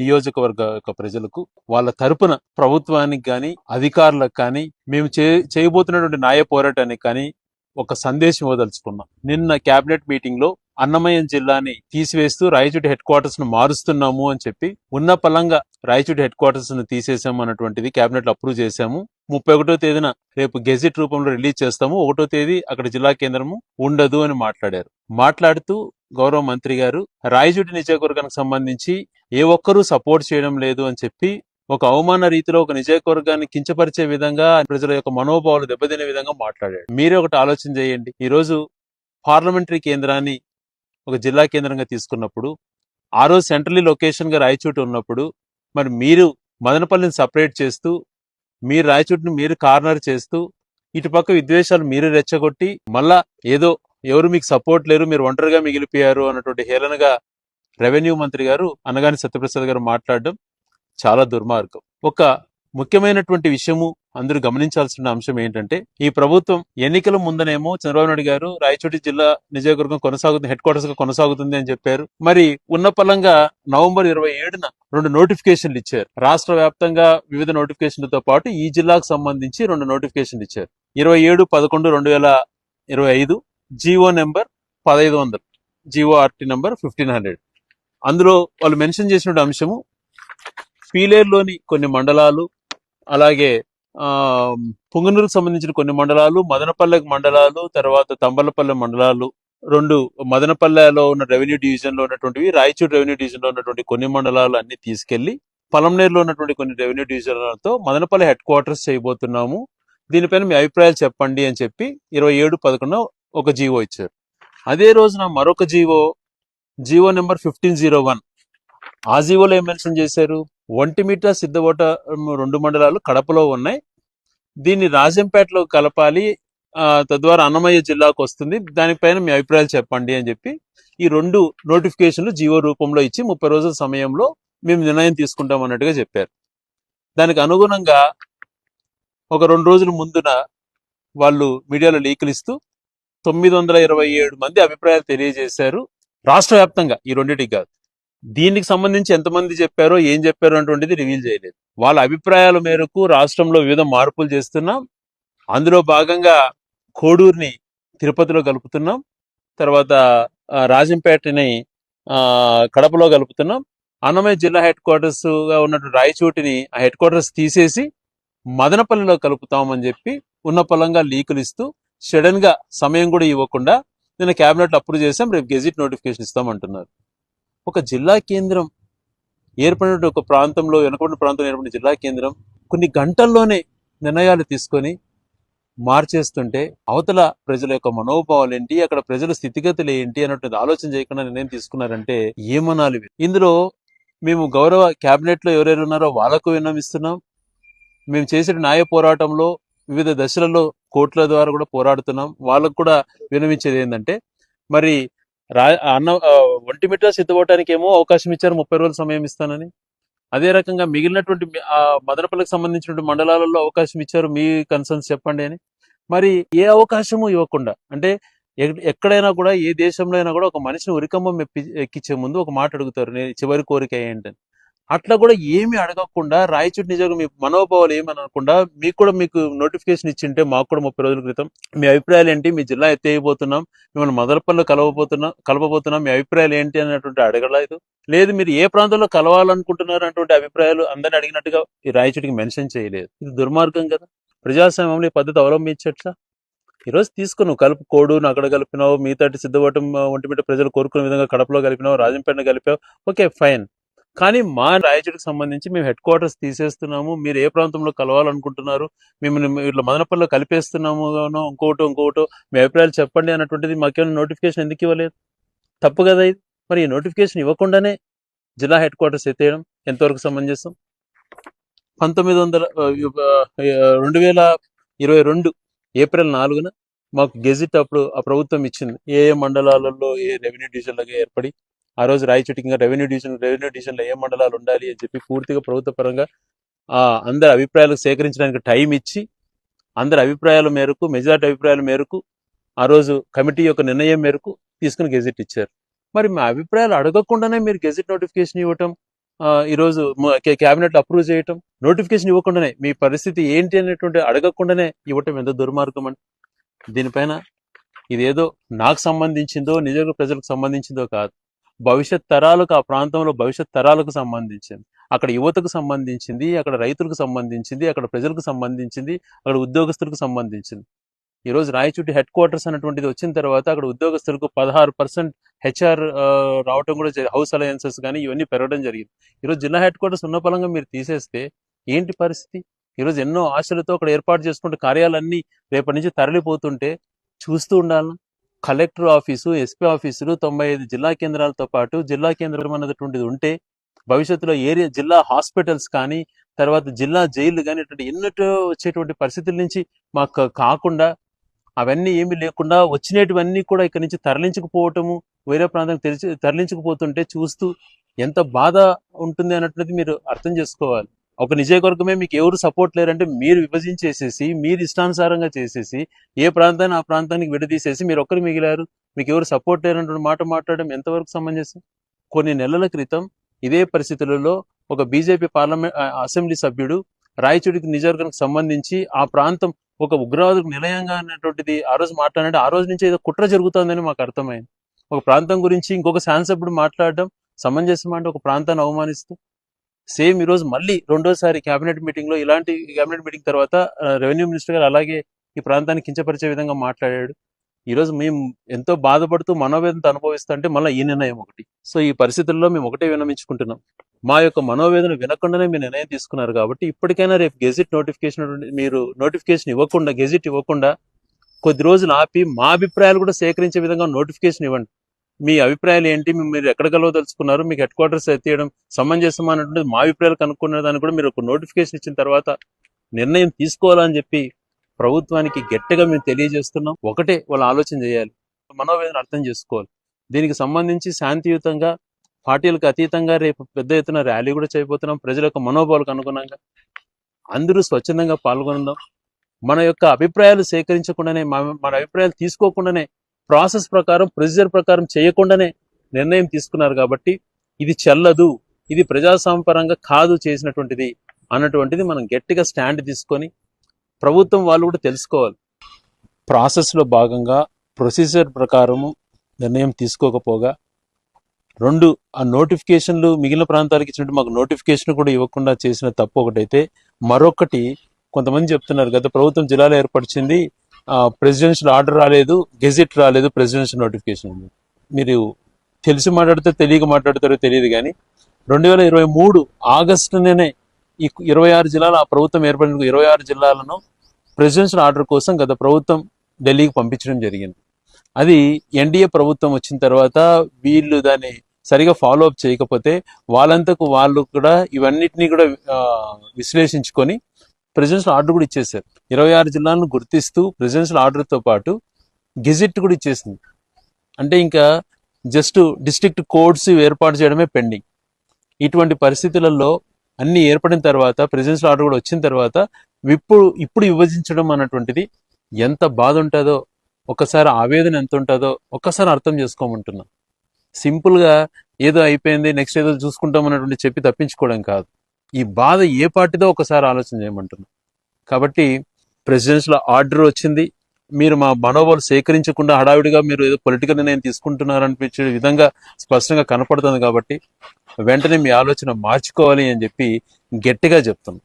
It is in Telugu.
నియోజకవర్గ యొక్క ప్రజలకు వాళ్ళ తరపున ప్రభుత్వానికి కానీ అధికారులకు కానీ మేము చేయబోతున్నటువంటి న్యాయ పోరాటానికి కానీ ఒక సందేశం ఇవ్వదలుచుకున్నాం. నిన్న కేబినెట్ మీటింగ్ లో అన్నమయ్య జిల్లాని తీసివేస్తూ రాయచోటి హెడ్ క్వార్టర్స్ ను మారుస్తున్నాము అని చెప్పి ఉన్న పలంగా రాయచోటి హెడ్ క్వార్టర్స్ ను తీసేసాము అన్నటువంటిది కేబినెట్ లో అప్రూవ్ చేశాము. 31వ తేదీన రేపు గెజిట్ రూపంలో రిలీజ్ చేస్తాము. 1వ తేదీ అక్కడ జిల్లా కేంద్రము ఉండదు అని మాట్లాడారు. మాట్లాడుతూ గౌరవ మంత్రి గారు రాయచోటి నియోజకవర్గానికి సంబంధించి ఏ ఒక్కరూ సపోర్ట్ చేయడం లేదు అని చెప్పి ఒక అవమాన రీతిలో ఒక నియోజకవర్గాన్ని కించపరిచే విధంగా ప్రజల యొక్క మనోభావాలు దెబ్బతినే విధంగా మాట్లాడాడు. మీరే ఒకటి ఆలోచన చేయండి. ఈరోజు పార్లమెంటరీ కేంద్రాన్ని ఒక జిల్లా కేంద్రంగా తీసుకున్నప్పుడు ఆ రోజు సెంట్రల్లీ లొకేషన్ గా రాయచోటి ఉన్నప్పుడు మరి మీరు మదనపల్లిని సపరేట్ చేస్తూ మీరు రాయచోటిని మీరు కార్నర్ చేస్తూ ఇటుపక్క విద్వేషాలు మీరు రెచ్చగొట్టి మళ్ళా ఏదో ఎవరు మీకు సపోర్ట్ లేరు, మీరు ఒంటరిగా మిగిలిపోయారు అన్నటువంటి హేళనగా రెవెన్యూ మంత్రి గారు అనగాని సత్యప్రసాద్ గారు మాట్లాడడం చాలా దుర్మార్గం. ఒక ముఖ్యమైనటువంటి విషయము అందరూ గమనించాల్సిన అంశం ఏంటంటే ఈ ప్రభుత్వం ఎన్నికల ముందనేమో చంద్రబాబు నాయుడు గారు రాయచోటి జిల్లా నియోజకవర్గం కొనసాగుతుంది, హెడ్ క్వార్టర్స్ గా కొనసాగుతుంది అని చెప్పారు. మరి ఉన్న పలంగా నవంబర్ 27న 2 నోటిఫికేషన్లు ఇచ్చారు. రాష్ట్ర వ్యాప్తంగా వివిధ నోటిఫికేషన్లతో పాటు ఈ జిల్లాకు సంబంధించి 2 నోటిఫికేషన్లు ఇచ్చారు. 27/11/2025 జీవో నెంబర్ 1500, జీఓఆర్టీ నెంబర్ 1500. అందులో వాళ్ళు మెన్షన్ చేసిన అంశము పీలేరులోని కొన్ని మండలాలు, అలాగే పుంగనూరుకు సంబంధించిన కొన్ని మండలాలు, మదనపల్లె మండలాలు, తర్వాత తంబలపల్లె మండలాలు, 2 మదనపల్లెలో ఉన్న రెవెన్యూ డివిజన్ లో ఉన్నటువంటివి, రాయచూరు రెవెన్యూ డివిజన్ లో ఉన్నటువంటి కొన్ని మండలాలు అన్ని తీసుకెళ్లి పలంనేరులో ఉన్నటువంటి కొన్ని రెవెన్యూ డివిజన్లతో మదనపల్లె హెడ్ క్వార్టర్స్ చేయబోతున్నాము, దీనిపైన మీ అభిప్రాయాలు చెప్పండి అని చెప్పి 27/11 ఒక జీవో ఇచ్చారు. అదే రోజున మరొక జీవో నెంబర్ 1501. ఆ జీవోలో ఏం మెన్షన్ చేశారు? ఒంటిమిట్ట, సిద్ధవోట 2 మండలాలు కడపలో ఉన్నాయి, దీన్ని రాజంపేటలో కలపాలి, తద్వారా అన్నమయ్య జిల్లాకు వస్తుంది, దానిపైన మీ అభిప్రాయాలు చెప్పండి అని చెప్పి ఈ 2 నోటిఫికేషన్లు జీవో రూపంలో ఇచ్చి 30 రోజుల సమయంలో మేము నిర్ణయం తీసుకుంటాం అన్నట్టుగా చెప్పారు. దానికి అనుగుణంగా ఒక 2 రోజుల ముందున వాళ్ళు మీడియాలో లీకులు ఇస్తూ 927 మంది అభిప్రాయాలు తెలియజేశారు రాష్ట్ర వ్యాప్తంగా, ఈ రెండింటికి కాదు. దీనికి సంబంధించి ఎంతమంది చెప్పారో ఏం చెప్పారో అటువంటిది రివీల్ చేయలేదు. వాళ్ళ అభిప్రాయాల మేరకు రాష్ట్రంలో వివిధ మార్పులు చేస్తున్నాం. అందులో భాగంగా కోడూరుని తిరుపతిలో కలుపుతున్నాం, తర్వాత రాజంపేటని కడపలో కలుపుతున్నాం, అన్నమయ్య జిల్లా హెడ్ క్వార్టర్స్ గా ఉన్నటువంటి రాయచోటిని ఆ హెడ్ క్వార్టర్స్ తీసేసి మదనపల్లిలో కలుపుతామని చెప్పి ఉన్న పలంగా లీకులు ఇస్తూ సడన్ గా సమయం కూడా ఇవ్వకుండా నిన్న కేబినెట్ అప్రూవ్ చేసాం, రేపు గెజిట్ నోటిఫికేషన్ ఇస్తామంటున్నారు. ఒక జిల్లా కేంద్రం ఏర్పడిన ఒక ప్రాంతంలో, వెనుకబడిన ప్రాంతంలో ఏర్పడిన జిల్లా కేంద్రం కొన్ని గంటల్లోనే నిర్ణయాలు తీసుకొని మార్చేస్తుంటే అవతల ప్రజల యొక్క మనోభావాలు ఏంటి, అక్కడ ప్రజల స్థితిగతులు ఏంటి అన్నట్టు ఆలోచన చేయకుండా నిర్ణయం తీసుకున్నారంటే ఏమనాలి? ఇందులో మేము గౌరవ కేబినెట్ లో ఎవరెవరు ఉన్నారో వాళ్లకు విన్నవిస్తున్నాం. మేము చేసిన న్యాయ పోరాటంలో వివిధ దశలలో కోర్టుల ద్వారా కూడా పోరాడుతున్నాం. వాళ్ళకు కూడా విన్నవించేది ఏంటంటే మరి ఒంటిమిట్ట సిద్ధపోవటానికి ఏమో అవకాశం ఇచ్చారు, 30 రోజుల సమయం ఇస్తానని. అదే రకంగా మిగిలినటువంటి మదనపల్లికి సంబంధించినటువంటి మండలాలలో అవకాశం ఇచ్చారు, మీ కన్సర్న్స్ చెప్పండి అని. మరి ఏ అవకాశము ఇవ్వకుండా, అంటే ఎక్కడైనా కూడా ఏ దేశంలో అయినా కూడా ఒక మనిషిని ఉరికంబం ఎక్కించే ముందు ఒక మాట అడుగుతారు, నేను చివరి కోరిక ఏంటని. అట్లా కూడా ఏమి అడగకుండా రాయచోటి నిజంగా మీ మనోభావాలు ఏమని అనకుండా మీకు నోటిఫికేషన్ ఇచ్చింటే మాకు కూడా 30 రోజుల క్రితం మీ అభిప్రాయాలు ఏంటి, మీ జిల్లా ఎత్తేయబోతున్నాం, మిమ్మల్ని మదనపల్లిలో కలపబోతున్నాం, మీ అభిప్రాయాలు ఏంటి అన్నటువంటి అడగలేదు. లేదు మీరు ఏ ప్రాంతంలో కలవాలనుకుంటున్నారు అన్నటువంటి అభిప్రాయాలు అందరిని అడిగినట్టుగా ఈ రాయచోటికి మెన్షన్ చేయలేదు. ఇది దుర్మార్గం కదా. ప్రజాస్వామ్యంలో ఈ పద్ధతి అవలంబించట్లా. ఈరోజు తీసుకుని నువ్వు కలుపు, కోడును అక్కడ కలిపినావు, మిగతాటి సిద్ధవటం ఒంటిమిట్ట ప్రజలు కోరుకునే విధంగా కడపలో కలిపినావు, రాజంపేటను కలిపావు, ఓకే ఫైన్. కానీ మా రాయచోటికి సంబంధించి మేము హెడ్ క్వార్టర్స్ తీసేస్తున్నాము, మీరు ఏ ప్రాంతంలో కలవాలనుకుంటున్నారు, మిమ్మల్ని ఇట్లా మదనపల్లిలో కలిపేస్తున్నాము, ఇంకోటో మీ అభిప్రాయాలు చెప్పండి అన్నటువంటిది మాకేమైనా నోటిఫికేషన్ ఎందుకు ఇవ్వలేదు? తప్పు కదా ఇది. మరి ఈ నోటిఫికేషన్ ఇవ్వకుండానే జిల్లా హెడ్ క్వార్టర్స్ ఎత్తేయడం ఎంతవరకు సమంజసం? 2022 ఏప్రిల్ 4న మాకు గెజిట్ అప్పుడు ఆ ప్రభుత్వం ఇచ్చింది, ఏ మండలాలలో ఏ రెవెన్యూ డివిజన్లుగా ఏర్పడి ఆ రోజు రాయచోటికి ఇంకా రెవెన్యూ డివిజన్లో ఏ మండలాలు ఉండాలి అని చెప్పి పూర్తిగా ప్రభుత్వ పరంగా అందరి అభిప్రాయాలు సేకరించడానికి టైం ఇచ్చి అందరి అభిప్రాయాల మేరకు, మెజారిటీ అభిప్రాయాల మేరకు ఆ రోజు కమిటీ యొక్క నిర్ణయం మేరకు తీసుకుని గెజిట్ ఇచ్చారు. మరి మా అభిప్రాయాలు అడగకుండానే మీరు గెజిట్ నోటిఫికేషన్ ఇవ్వటం ఈరోజు క్యాబినెట్ అప్రూవ్ చేయటం, నోటిఫికేషన్ ఇవ్వకుండానే మీ పరిస్థితి ఏంటి అనేటువంటి అడగకుండానే ఇవ్వటం ఎంత దుర్మార్గం అండి. దీనిపైన ఇదేదో నాకు సంబంధించిందో నిజంగా ప్రజలకు సంబంధించిందో కాదు, భవిష్యత్ తరాలకు, ఆ ప్రాంతంలో భవిష్యత్ తరాలకు సంబంధించింది, అక్కడ యువతకు సంబంధించింది, అక్కడ రైతులకు సంబంధించింది, అక్కడ ప్రజలకు సంబంధించింది, అక్కడ ఉద్యోగస్తులకు సంబంధించింది. ఈరోజు రాయచోటి హెడ్ క్వార్టర్స్ అనేటువంటిది వచ్చిన తర్వాత అక్కడ ఉద్యోగస్తులకు 16% హెచ్ఆర్ రావటం కూడా హౌస్ అలయన్సెస్ కానీ ఇవన్నీ పెరగడం జరిగింది. ఈరోజు జిల్లా హెడ్ క్వార్టర్స్ ఉన్న పరంగా మీరు తీసేస్తే ఏంటి పరిస్థితి? ఈరోజు ఎన్నో ఆశలతో అక్కడ ఏర్పాటు చేసుకుంటే కార్యాలన్నీ రేపటి నుంచి తరలిపోతుంటే చూస్తూ ఉండాలి. కలెక్టర్ ఆఫీసు, ఎస్పీ ఆఫీసులు 95 జిల్లా కేంద్రాలతో పాటు జిల్లా కేంద్రం అనేటువంటిది ఉంటే భవిష్యత్తులో ఏరియా జిల్లా హాస్పిటల్స్ కానీ, తర్వాత జిల్లా జైలు కానీ ఇటువంటి ఎన్నటో వచ్చేటువంటి పరిస్థితుల నుంచి మాకు కాకుండా, అవన్నీ ఏమీ లేకుండా వచ్చినటువన్నీ కూడా ఇక్కడి నుంచి తరలించకపోవటము, వేరే ప్రాంతానికి తరలించకపోతుంటే చూస్తూ ఎంత బాధ ఉంటుంది అన్నటువంటిది మీరు అర్థం చేసుకోవాలి. ఒక నియోజకవర్గమే మీకు ఎవరు సపోర్ట్ లేరంటే మీరు విభజించేసేసి, మీరు ఇష్టానుసారంగా చేసేసి, ఏ ప్రాంతాన్ని ఆ ప్రాంతానికి విడదీసేసి మీరు ఒక్కరు మిగిలారు, మీకు ఎవరు సపోర్ట్ లేరన్నటువంటి మాట మాట్లాడడం ఎంతవరకు సమంజసం? కొన్ని నెలల క్రితం ఇదే పరిస్థితులలో ఒక బీజేపీ పార్లమెంట్ అసెంబ్లీ సభ్యుడు రాయచోటికి నియోజకవర్గానికి సంబంధించి ఆ ప్రాంతం ఒక ఉగ్రవాదులకు నిలయంగా అన్నటువంటిది ఆ రోజు మాట్లాడంటే ఆ రోజు నుంచి ఏదో కుట్ర జరుగుతుందని మాకు అర్థమైంది. ఒక ప్రాంతం గురించి ఇంకొక శాసనసభ్యుడు మాట్లాడడం సమంజసం అంటే ఒక ప్రాంతాన్ని అవమానిస్తూ? సేమ్ ఈ రోజు మళ్ళీ రెండోసారి క్యాబినెట్ మీటింగ్ లో, ఇలాంటి క్యాబినెట్ మీటింగ్ తర్వాత రెవెన్యూ మినిస్టర్ గారు అలాగే ఈ ప్రాంతాన్ని కించపరిచే విధంగా మాట్లాడాడు. ఈ రోజు మేము ఎంతో బాధపడుతూ మనోవేదనతో అనుభవిస్తుంటే మళ్ళీ ఈ నిర్ణయం ఒకటి. సో ఈ పరిస్థితుల్లో మేము ఒకటే విన్నమించుకుంటున్నాం, మా యొక్క మనోవేదన వినకుండానే మీరు నిర్ణయం తీసుకున్నారు కాబట్టి ఇప్పటికైనా రేపు గెజిట్ నోటిఫికేషన్, మీరు నోటిఫికేషన్ ఇవ్వకుండా, గెజిట్ ఇవ్వకుండా కొద్ది రోజులు ఆపి మా అభిప్రాయాలు కూడా సేకరించే విధంగా నోటిఫికేషన్ ఇవ్వండి. మీ అభిప్రాయాలు ఏంటి, మీరు ఎక్కడ కలవదలుచుకున్నారు, మీకు హెడ్ క్వార్టర్స్ ఎత్తేయడం సమంజసం అన్నటువంటి మా అభిప్రాయాలు కనుక్కునే దాన్ని కూడా మీరు ఒక నోటిఫికేషన్ ఇచ్చిన తర్వాత నిర్ణయం తీసుకోవాలని చెప్పి ప్రభుత్వానికి గట్టిగా మేము తెలియజేస్తున్నాం. ఒకటే వాళ్ళు ఆలోచన చేయాలి, మనోవేదన అర్థం చేసుకోవాలి. దీనికి సంబంధించి శాంతియుతంగా, పార్టీలకు అతీతంగా రేపు పెద్ద ఎత్తున ర్యాలీ కూడా చేయబోతున్నాం. ప్రజల యొక్క మనోభావాలకు అనుగుణంగా అందరూ స్వచ్ఛందంగా పాల్గొందాం. మన యొక్క అభిప్రాయాలు సేకరించకుండానే, మన అభిప్రాయాలు తీసుకోకుండానే, ప్రాసెస్ ప్రకారం, ప్రొసీజర్ ప్రకారం చేయకుండానే నిర్ణయం తీసుకున్నారు కాబట్టి ఇది చెల్లదు, ఇది ప్రజాస్వామ్యపరంగా కాదు చేసినటువంటిది అన్నటువంటిది మనం గట్టిగా స్టాండ్ తీసుకొని ప్రభుత్వం వాళ్ళు కూడా తెలుసుకోవాలి. ప్రాసెస్లో భాగంగా ప్రొసీజర్ ప్రకారము నిర్ణయం తీసుకోకపోగా, రెండు ఆ నోటిఫికేషన్లు మిగిలిన ప్రాంతాలకు ఇచ్చినట్టు మాకు నోటిఫికేషన్ కూడా ఇవ్వకుండా చేసిన తప్పు ఒకటైతే, మరొకటి కొంతమంది చెప్తున్నారు గత ప్రభుత్వం జిల్లాలో ఏర్పరిచింది, ప్రెసిడెన్షియల్ ఆర్డర్ రాలేదు, గెజిట్ రాలేదు, ప్రెసిడెన్షియల్ నోటిఫికేషన్ ఉంది. మీరు తెలిసి మాట్లాడితే తెలియక మాట్లాడతారో తెలియదు కానీ 2023 ఆగస్టునే ఈ 26 జిల్లాలు, ఆ ప్రభుత్వం ఏర్పడిన 26 జిల్లాలను ప్రెసిడెన్షియల్ ఆర్డర్ కోసం గత ప్రభుత్వం ఢిల్లీకి పంపించడం జరిగింది. అది ఎన్డీఏ ప్రభుత్వం వచ్చిన తర్వాత వీళ్ళు దాన్ని సరిగా ఫాలో అప్ చేయకపోతే వాళ్ళంతకు వాళ్ళు కూడా ఇవన్నిటినీ కూడా విశ్లేషించుకొని ప్రెసిడెన్షియల్ ఆర్డర్ కూడా ఇచ్చేసారు. 26 జిల్లాలను గుర్తిస్తూ ప్రెసిడెన్షియల్ ఆర్డర్తో పాటు గెజిట్ కూడా ఇచ్చేసింది. అంటే ఇంకా జస్ట్ డిస్ట్రిక్ట్ కోర్ట్స్ ఏర్పాటు చేయడమే పెండింగ్. ఇటువంటి పరిస్థితులలో అన్ని ఏర్పడిన తర్వాత, ప్రెసిడెన్షియల్ ఆర్డర్ కూడా వచ్చిన తర్వాత ఇప్పుడు విభజించడం అన్నటువంటిది ఎంత బాధ ఉంటుందో, ఒకసారి ఆవేదన ఎంత ఉంటుందో ఒక్కసారి అర్థం చేసుకోమంటున్నా. సింపుల్గా ఏదో అయిపోయింది నెక్స్ట్ ఏదో చూసుకుంటాం అన్నటువంటి చెప్పి తప్పించుకోవడం కాదు. ఈ బాధ ఏ పార్టీదో ఒకసారి ఆలోచన చేయమంటున్నా. కాబట్టి ప్రెసిడెన్షియల్ ఆర్డర్ వచ్చింది, మీరు మా మనోబలం సేకరించకుండా హడావిడిగా మీరు ఏదో పొలిటికల్ నిర్ణయం తీసుకుంటున్నారు అనిపించే విధంగా స్పష్టంగా కనపడుతుంది. కాబట్టి వెంటనే మీ ఆలోచన మార్చుకోవాలి అని చెప్పి గట్టిగా చెప్తాం.